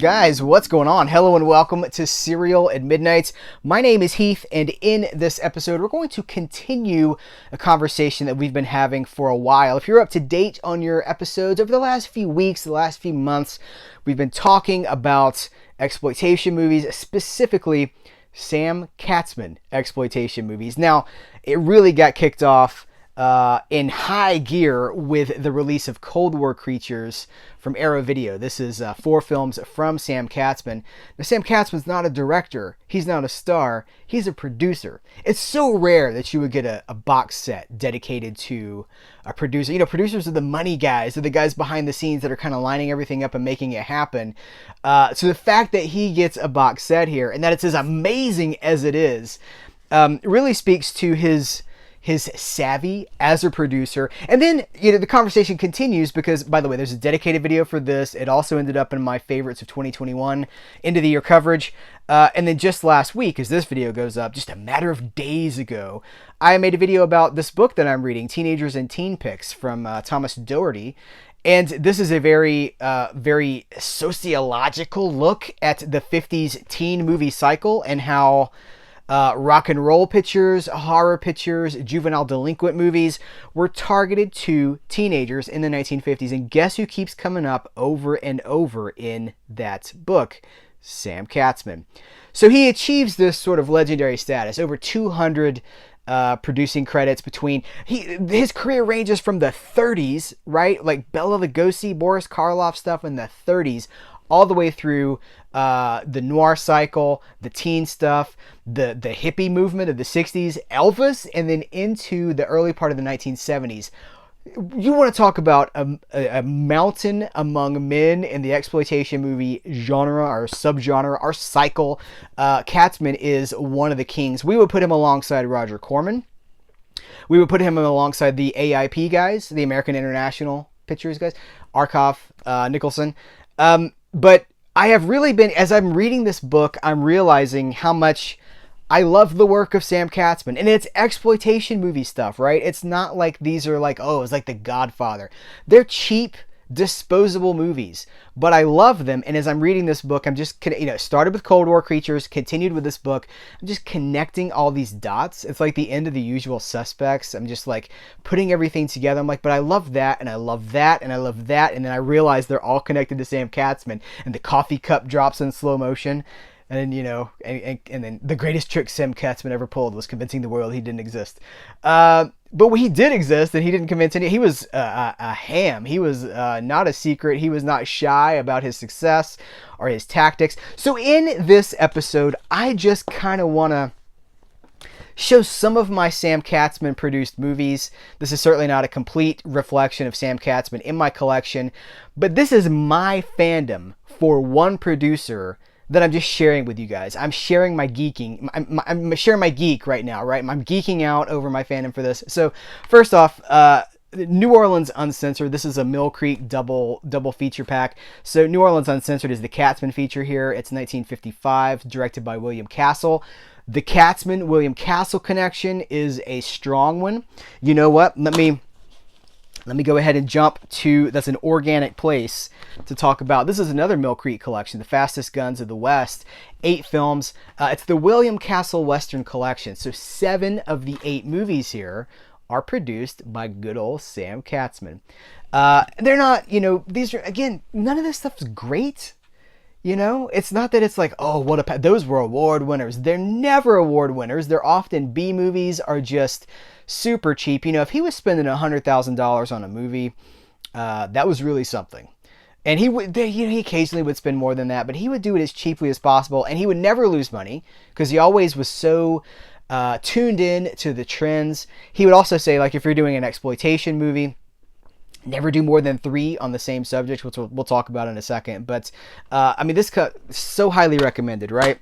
Guys, what's going on? Hello and welcome to Serial at Midnight. My name is Heath, and in this episode, we're going to continue a conversation that we've been having for a while. If you're up to date on your episodes over the last few weeks, the last few months, we've been talking about exploitation movies, specifically Sam Katzman exploitation movies. Now, it really got kicked off in high gear with the release of Cold War Creatures from Arrow Video. This is 4 films from Sam Katzman. Now, Sam Katzman's not a director. He's not a star. He's a producer. It's so rare that you would get a box set dedicated to a producer. You know, producers are the money guys. They're the guys behind the scenes that are kind of lining everything up and making it happen. So the fact that he gets a box set here and that it's as amazing as it is really speaks to his savvy as a producer. And then, you know, the conversation continues because, by the way, there's a dedicated video for this. It also ended up in my favorites of 2021 end of the year coverage. And then just last week, as this video goes up, just a matter of days ago, I made a video about this book that I'm reading, Teenagers and Teen Pics from Thomas Doherty. And this is a very sociological look at the 50s teen movie cycle and how rock and roll pictures, horror pictures, juvenile delinquent movies were targeted to teenagers in the 1950s. And guess who keeps coming up over and over in that book? Sam Katzman. So he achieves this sort of legendary status, over 200 producing credits between his career ranges from the 30s, right? Like Bela Lugosi, Boris Karloff stuff in the 30s, all the way through the noir cycle, the teen stuff, the hippie movement of the 60s, Elvis, and then into the early part of the 1970s. You want to talk about a mountain among men in the exploitation movie genre or subgenre or cycle. Katzman is one of the kings. We would put him alongside Roger Corman. We would put him alongside the AIP guys, the American International Pictures guys, Arkoff, Nicholson. But I have really been, as I'm reading this book, I'm realizing how much I love the work of Sam Katzman. And it's exploitation movie stuff, right? It's not like these are like, oh, it's like The Godfather. They're cheap, disposable movies. But I love them. And as I'm reading this book, I'm just, started with Cold War Creatures, continued with this book. I'm just connecting all these dots. It's like the end of The Usual Suspects. I'm just like putting everything together. I'm like, but I love that, and I love that, and I love that. And then I realize they're all connected to Sam Katzman. And the coffee cup drops in slow motion. And then, and then the greatest trick Sam Katzman ever pulled was convincing the world he didn't exist. But he did exist, and he didn't convince any. He was a ham. He was not a secret. He was not shy about his success or his tactics. So in this episode, I just kind of want to show some of my Sam Katzman produced movies. This is certainly not a complete reflection of Sam Katzman in my collection, but this is my fandom for one producer that I'm just sharing with you guys. I'm sharing my geeking. I'm sharing my geek right now, right? I'm geeking out over my fandom for this. So first off, New Orleans Uncensored. This is a Mill Creek double feature pack. So New Orleans Uncensored is the Katzman feature here. It's 1955, directed by William Castle. The Katzman-William Castle connection is a strong one. You know what? Let me go ahead and jump to, that's an organic place to talk about. This is another Mill Creek collection, The Fastest Guns of the West. 8 films. It's the William Castle Western Collection. So 7 of the 8 movies here are produced by good old Sam Katzman. They're not, these are, again, none of this stuff's great. It's not that it's like, oh, those were award winners. They're never award winners. They're often B movies, are just super cheap. If he was spending $100,000 on a movie, that was really something. And he occasionally would spend more than that, but he would do it as cheaply as possible, and he would never lose money because he always was so tuned in to the trends. He would also say, like, if you're doing an exploitation movie, never do more than 3 on the same subject, which we'll talk about in a second. But this cut so highly recommended, right?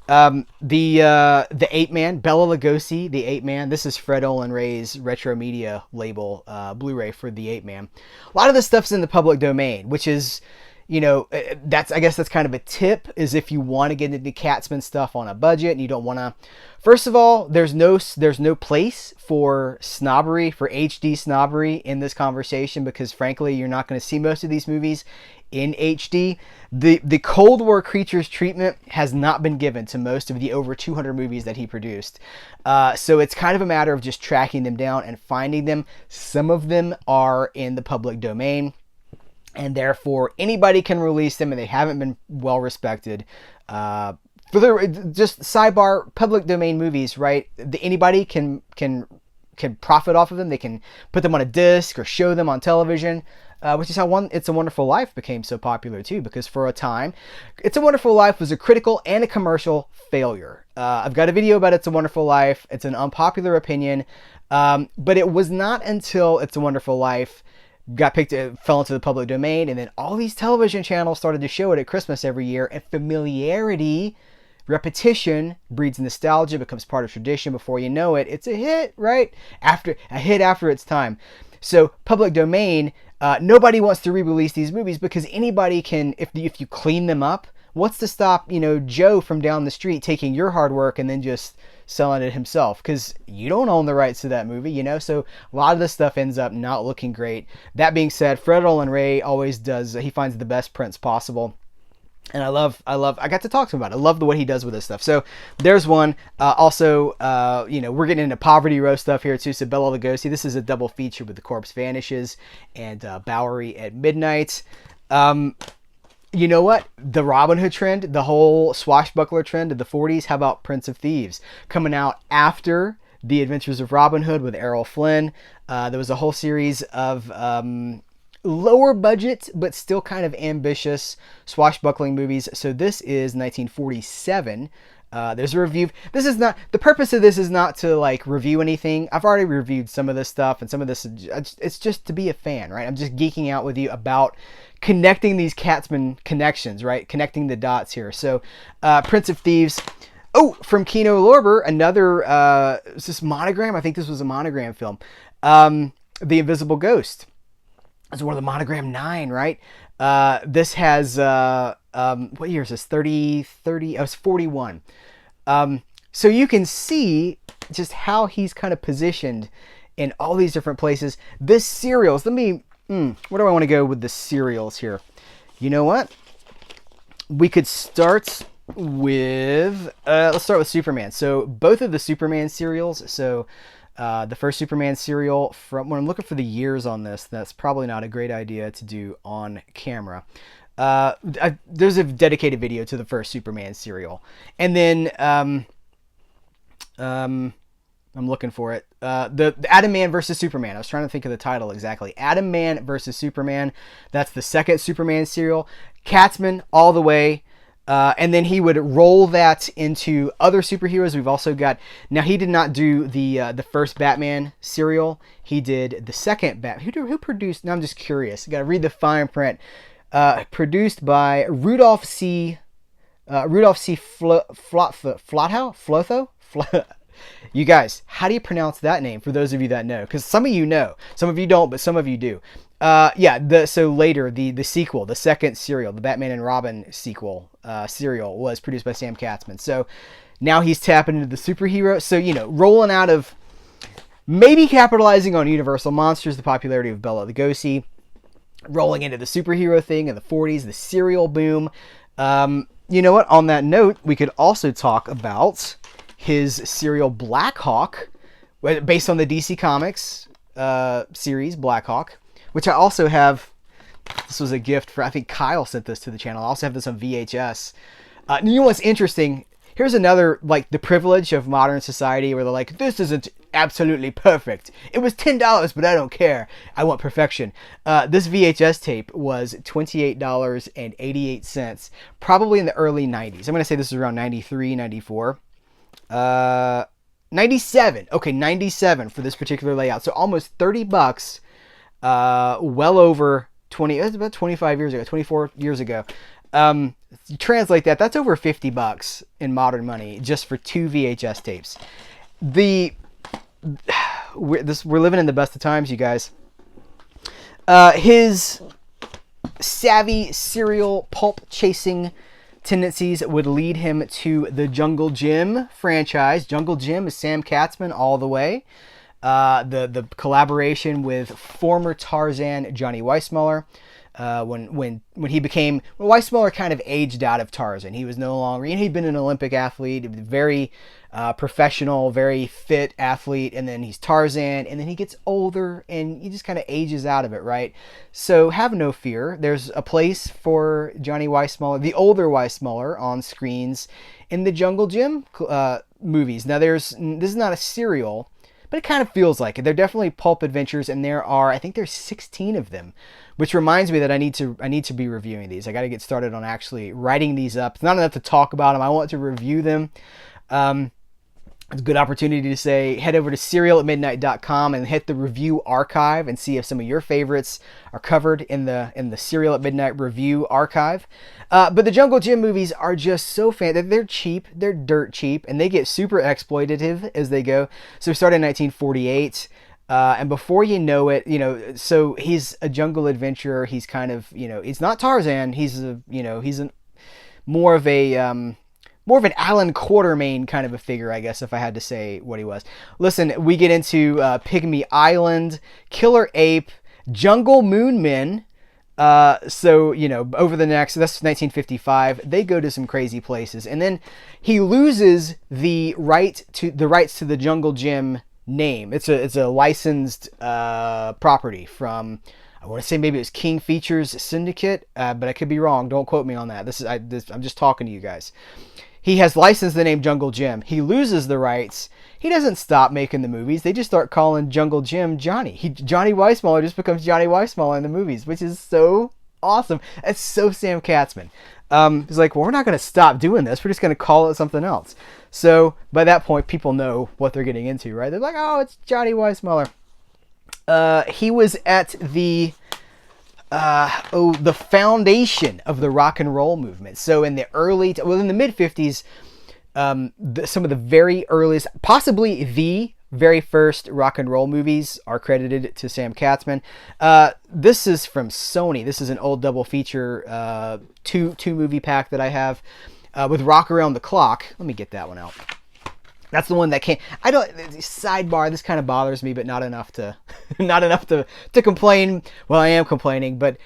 The 8-Man, Bela Lugosi, the 8-Man. This is Fred Olin Ray's Retro Media label, Blu-ray for the 8-Man. A lot of this stuff's in the public domain, which is, I guess that's kind of a tip, is if you want to get into Katzman stuff on a budget and you don't want to. First of all, there's no place for snobbery, for HD snobbery in this conversation, because frankly, you're not going to see most of these movies in HD. The Cold War creatures treatment has not been given to most of the over 200 movies that he produced. So it's kind of a matter of just tracking them down and finding them. Some of them are in the public domain, and therefore anybody can release them, and they haven't been well respected. Just sidebar, public domain movies, right? Anybody can profit off of them. They can put them on a disc or show them on television, which is how It's a Wonderful Life became so popular too, because for a time, It's a Wonderful Life was a critical and a commercial failure. I've got a video about It's a Wonderful Life. It's an unpopular opinion, but it was not until It's a Wonderful Life fell into the public domain, and then all these television channels started to show it at Christmas every year, and familiarity, repetition breeds nostalgia, becomes part of tradition. Before you know it, it's a hit, right? After its time. So public domain, nobody wants to re-release these movies, because anybody can, if you clean them up, what's to stop, Joe from down the street taking your hard work and then just selling it himself, because you don't own the rights to that movie, so a lot of this stuff ends up not looking great. That being said, Fred Olen Ray always does, he finds the best prints possible, and I got to talk to him about it. I love the way he does with this stuff. So there's one. Also, we're getting into poverty row stuff here too. So Bela Lugosi, this is a double feature with The Corpse Vanishes and Bowery at Midnight. You know what? The Robin Hood trend, the whole swashbuckler trend of the 40s. How about Prince of Thieves? Coming out after The Adventures of Robin Hood with Errol Flynn. There was a whole series of lower budget, but still kind of ambitious swashbuckling movies. So this is 1947. There's a review. The purpose of this is not to review anything. I've already reviewed some of this stuff, and some of this, it's just to be a fan, right? I'm just geeking out with you about connecting these Katzman connections, right? Connecting the dots here. So, Prince of Thieves. Oh, from Kino Lorber, another, is this Monogram? I think this was a Monogram film. The Invisible Ghost. It's one of the Monogram 9, right? This has, what year is this? 30, oh, it's 41. So you can see just how he's kind of positioned in all these different places. This serials, where do I want to go with the serials here? You know what? We could start with, let's start with Superman. So both of the Superman serials, so the first Superman serial, when I'm looking for the years on this, that's probably not a great idea to do on camera. There's a dedicated video to the first Superman serial. And then, I'm looking for it. The Atom Man versus Superman. I was trying to think of the title exactly. Atom Man versus Superman. That's the second Superman serial. Katzman all the way. And then he would roll that into other superheroes. We've also got, now he did not do the first Batman serial. He did the second who produced, now I'm just curious. Got to read the fine print. Produced by Rudolph C. Flotho? You guys, how do you pronounce that name for those of you that know? Because some of you know, some of you don't, but some of you do. So later, the sequel, the second serial, the Batman and Robin sequel serial, was produced by Sam Katzman. So now he's tapping into the superhero. So, rolling out of, maybe capitalizing on Universal Monsters, the popularity of Bela Lugosi, rolling into the superhero thing in the 40s, the serial boom. You know what? On that note, we could also talk about his serial Blackhawk, based on the DC Comics series Blackhawk, which I also have. This was a gift for, I think Kyle sent this to the channel. I also have this on VHS. You know what's interesting? Here's another, the privilege of modern society, where they're like, this isn't absolutely perfect. It was $10, but I don't care. I want perfection. This VHS tape was $28.88, probably in the early 90s. I'm going to say this is around 93, 94. 97. Okay, 97 for this particular layout. So almost $30, well over 20, that's about 25 years ago, 24 years ago. You translate that, that's over $50 in modern money just for 2 VHS tapes. We're living in the best of times, you guys. His savvy serial pulp chasing tendencies would lead him to the Jungle Jim franchise. Jungle Jim is Sam Katzman all the way. The collaboration with former Tarzan Johnny Weissmuller. When Weissmuller kind of aged out of Tarzan. He was no longer, he'd been an Olympic athlete, very professional, very fit athlete, and then he's Tarzan, and then he gets older and he just kind of ages out of it, right? So have no fear. There's a place for Johnny Weissmuller, the older Weissmuller, on screens in the Jungle Jim movies. Now this is not a serial, but it kind of feels like it. They're definitely pulp adventures, and I think there's 16 of them, which reminds me that I need to be reviewing these. I got to get started on actually writing these up. It's not enough to talk about them. I want to review them. It's a good opportunity to say, head over to CerealAtMidnite.com and hit the review archive and see if some of your favorites are covered in the Cereal at Midnight review archive. But the Jungle Jim movies are just so they're cheap, they're dirt cheap, and they get super exploitative as they go. So we started in 1948. And before you know it, so he's a jungle adventurer. He's kind of, he's not Tarzan. He's more of an Alan Quatermain kind of a figure, I guess, if I had to say what he was. Listen, we get into Pygmy Island, Killer Ape, Jungle Moon Men. So, over the next, that's 1955, they go to some crazy places. And then he loses the rights to the Jungle Jim name. It's a licensed property from, I want to say maybe it was King Features Syndicate, but I could be wrong. Don't quote me on that. I'm just talking to you guys. He has licensed the name Jungle Jim. He loses the rights. He doesn't stop making the movies. They just start calling Jungle Jim Johnny. Johnny Weissmuller just becomes Johnny Weissmuller in the movies, which is so awesome. It's so Sam Katzman. He's like, well, we're not going to stop doing this. We're just going to call it something else. So by that point, people know what they're getting into, right? They're like, oh, it's Johnny Weissmuller. He was at the foundation of the rock and roll movement. So in the mid 50s, some of the very earliest, possibly the very first rock and roll movies are credited to Sam Katzman. This is from Sony. This is an old double feature, two movie pack that I have with Rock Around the Clock. Let me get that one out. That's the one that came. Sidebar, this kind of bothers me, but not enough to complain. Well, I am complaining, but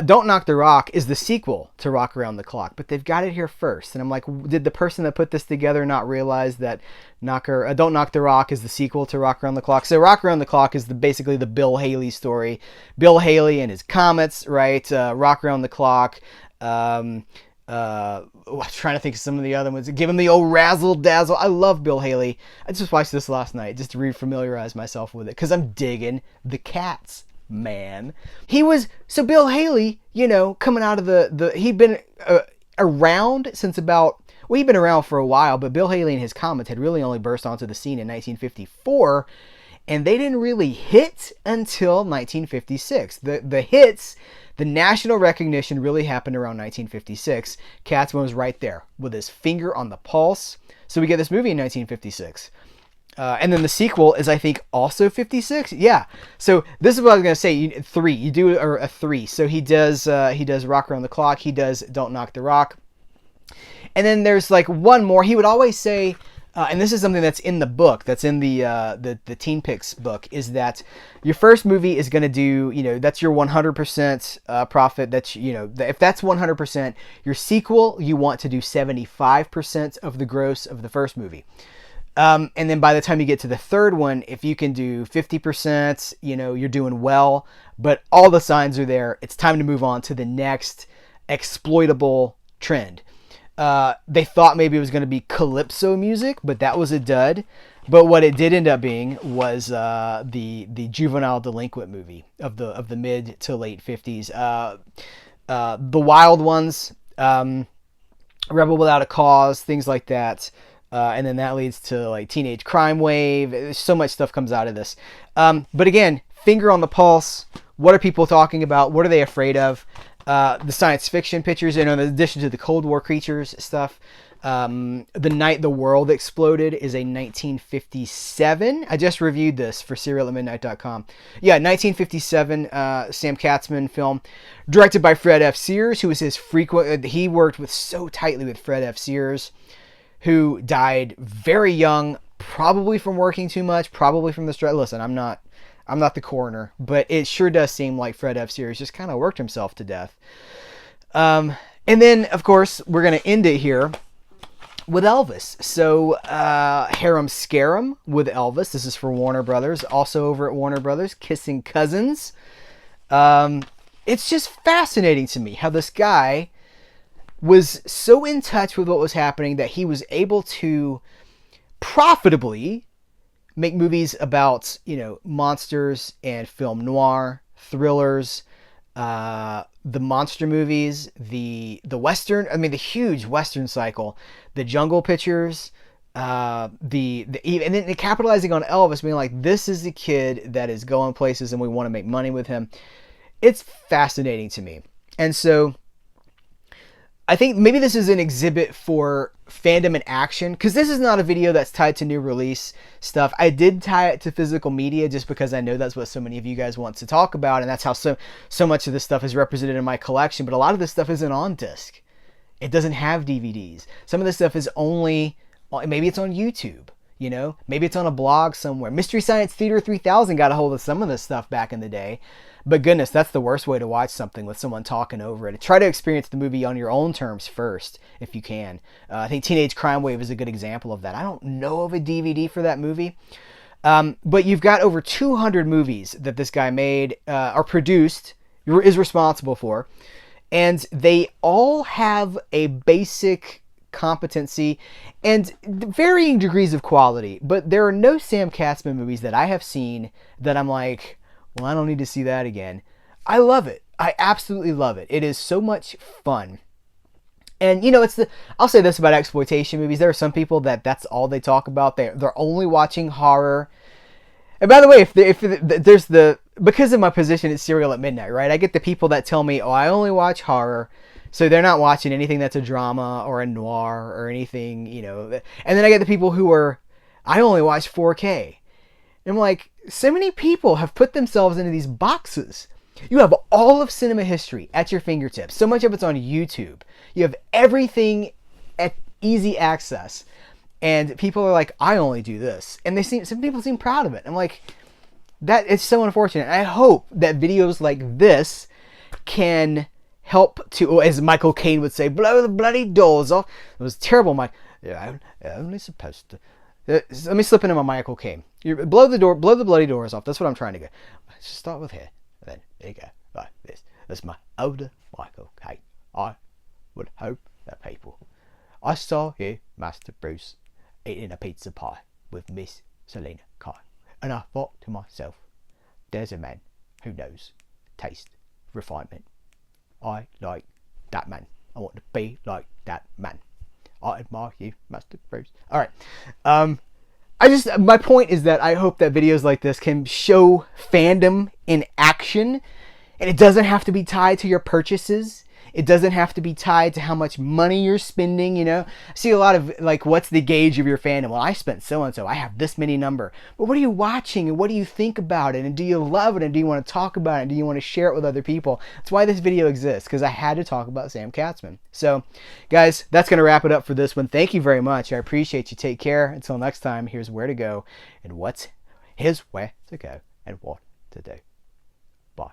Don't Knock the Rock is the sequel to Rock Around the Clock, but they've got it here first. And I'm like, did the person that put this together not realize that Don't Knock the Rock is the sequel to Rock Around the Clock? So Rock Around the Clock is basically the Bill Haley story. Bill Haley and his Comets, right? Rock Around the Clock. I'm trying to think of some of the other ones. Give him the old razzle dazzle. I love Bill Haley. I just watched this last night just to refamiliarize myself with it because I'm digging the cats, man. Bill Haley, coming out of he'd been around since he'd been around for a while, but Bill Haley and his Comets had really only burst onto the scene in 1954, and they didn't really hit until 1956. The hits, the national recognition really happened around 1956. Katzman was right there with his finger on the pulse. So we get this movie in 1956. And then the sequel is, I think, also 56. Yeah. So this is what I was going to say. You do a 3. So he does Rock Around the Clock. He does Don't Knock the Rock. And then there's like one more. He would always say, and this is something that's in the book, that's in the Teen Pics book, is that your first movie is going to do, that's your 100% profit. That's, if that's 100%, your sequel, you want to do 75% of the gross of the first movie. And then by the time you get to the third one, if you can do 50%, you're doing well. But all the signs are there. It's time to move on to the next exploitable trend. They thought maybe it was going to be calypso music, but that was a dud. But what it did end up being was the juvenile delinquent movie of the mid to late 50s. The Wild Ones, Rebel Without a Cause, things like that. And then that leads to like Teenage Crime Wave. So much stuff comes out of this. But again, finger on the pulse. What are people talking about? What are they afraid of? The science fiction pictures, in addition to the Cold War creatures stuff. The Night the World Exploded is a 1957. I just reviewed this for CerealAtMidnite.com. Yeah, 1957 Sam Katzman film, directed by Fred F. Sears, who was his frequent. He worked with so tightly with Fred F. Sears, who died very young, probably from working too much, probably from the stress. Listen, I'm not the coroner, but it sure does seem like Fred F. Sears just kind of worked himself to death. And then, of course, we're going to end it here with Elvis. So, Harem Scarum with Elvis. This is for Warner Brothers. Also over at Warner Brothers, Kissing Cousins. It's just fascinating to me how this guy was so in touch with what was happening that he was able to profitably make movies about, monsters and film noir, thrillers, the monster movies, the Western, the huge Western cycle, the Jungle Pictures, and then capitalizing on Elvis, being like, this is the kid that is going places and we want to make money with him. It's fascinating to me. And so I think maybe this is an exhibit for fandom in action, because this is not a video that's tied to new release stuff. I did tie it to physical media just because I know that's what so many of you guys want to talk about, and that's how so much of this stuff is represented in my collection. But a lot of this stuff isn't on disc. It doesn't have DVDs. Some of this stuff is only, maybe it's on YouTube, maybe it's on a blog somewhere. Mystery Science Theater 3000 got a hold of some of this stuff back in the day. But goodness, that's the worst way to watch something with someone talking over it. Try to experience the movie on your own terms first, if you can. I think Teenage Crime Wave is a good example of that. I don't know of a DVD for that movie. But you've got over 200 movies that this guy made, or produced, is responsible for. And they all have a basic competency and varying degrees of quality. But there are no Sam Katzman movies that I have seen that I'm like, well, I don't need to see that again. I love it. I absolutely love it. It is so much fun. And, I'll say this about exploitation movies. There are some people that's all they talk about. They're only watching horror. And by the way, if there's because of my position at Serial at Midnight, right? I get the people that tell me, oh, I only watch horror. So they're not watching anything that's a drama or a noir or anything, And then I get the people who I only watch 4K. And I'm like, so many people have put themselves into these boxes. You have all of cinema history at your fingertips. So much of it's on YouTube. You have everything at easy access. And people are like, I only do this. And some people seem proud of it. I'm like, it's so unfortunate. I hope that videos like this can help to, as Michael Caine would say, blow the bloody doors off. It was terrible, Mike. Yeah, I'm only supposed to. Let me slip into my Michael Caine. Blow the bloody doors off. That's what I'm trying to go. Let's just start with here. And then there you go. Like this. That's my older Michael Caine. I would hope that people. I saw here Master Bruce eating a pizza pie with Miss Selena Kyle. And I thought to myself, there's a man who knows taste, refinement. I like that man. I want to be like that man. I admire you, Master Bruce. All right. My point is that I hope that videos like this can show fandom in action, and it doesn't have to be tied to your purchases. It doesn't have to be tied to how much money you're spending, I see a lot of, like, what's the gauge of your fandom? Well, I spent so-and-so. I have this many number. But what are you watching, and what do you think about it? And do you love it? And do you want to talk about it? And do you want to share it with other people? That's why this video exists, because I had to talk about Sam Katzman. So, guys, that's going to wrap it up for this one. Thank you very much. I appreciate you. Take care. Until next time, here's where to go, and here's where to go, and what to do. Bye.